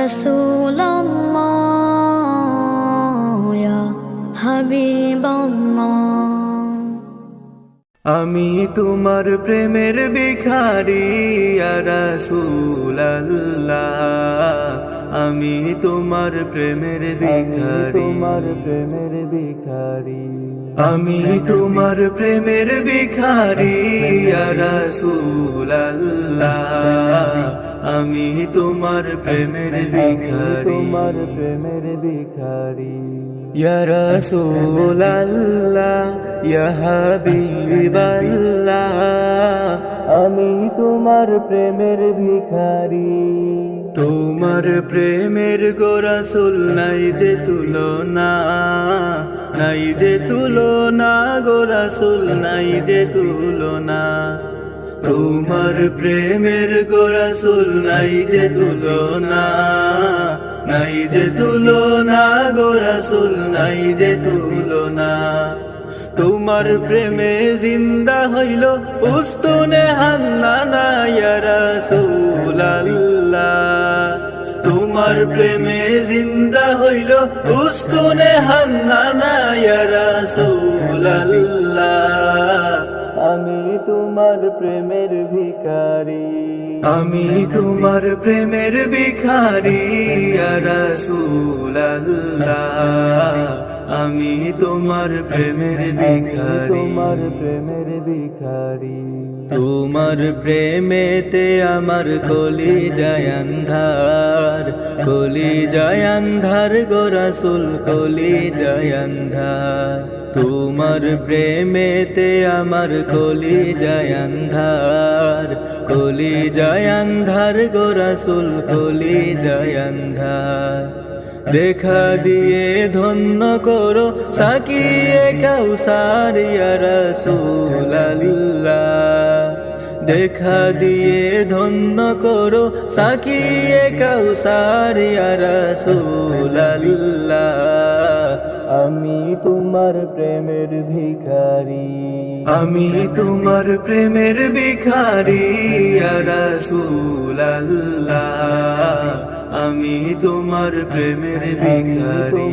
রাসূলাল্লাহ ইয়া হাবিবাল্লাহ। আমি তোমার প্রেমের ভিখারি ইয়া রাসূলাল্লাহ, আমি তোমার প্রেমের ভিখারি, আমি তোমার প্রেমের ভিখারি ইয়া রাসূলাল্লাহ, আমি তোমার প্রেমের ভিখারি, ইয়া রাসূলাল্লাহ ইয়া হাবিবাল্লাহ, আমি তোমার প্রেমের ভিখারি। তোমার প্রেমের গো রাসূল নাই যে তুলনা, নাই যে তুলনা গো রাসূল নাই যে তুলনা, তোমার প্রেমের গো রাসূল নাই যে তুলনা, নাই যে তুলনা গো রাসূল নাই যে তুলনা। তোমার প্রেমে জিন্দা হইল উস্তুনে হান্নানা ইয়া রাসূলাল্লাহ, তোমার প্রেমে জিন্দা হইল উস্তুনে হান্নানা ইয়া রাসূলাল্লাহ, আমি তোমার প্রেমের ভিখারি। আমি তোমার প্রেমের ভিখারি ইয়া রাসূলাল্লাহ, আমি তোমার প্রেমের ভিখারি, তোমার প্রেমেতে আমার কলি যায় আন্ধার, কলি যায় আন্ধার গো রাসূল কলি যায় আন্ধার, তোমার প্রেমেতে আমার কলি যায় আন্ধার, কলি যায় আন্ধার গো রাসূল কলি যায় আন্ধার। দেখা দিয়ে ধন্য করো সাকিয়ে কাউসার ইয়া রাসূলাল্লাহ, দেখা দিয়ে ধন্য করো সাকিয়ে কাউসার ইয়া রাসূলাল্লাহ, আমি তোমার প্রেমের ভিখারি। আমি তোমার প্রেমের ভিখারি ইয়া রাসূলাল্লাহ, আমি তোমার প্রেমের ভিখারি।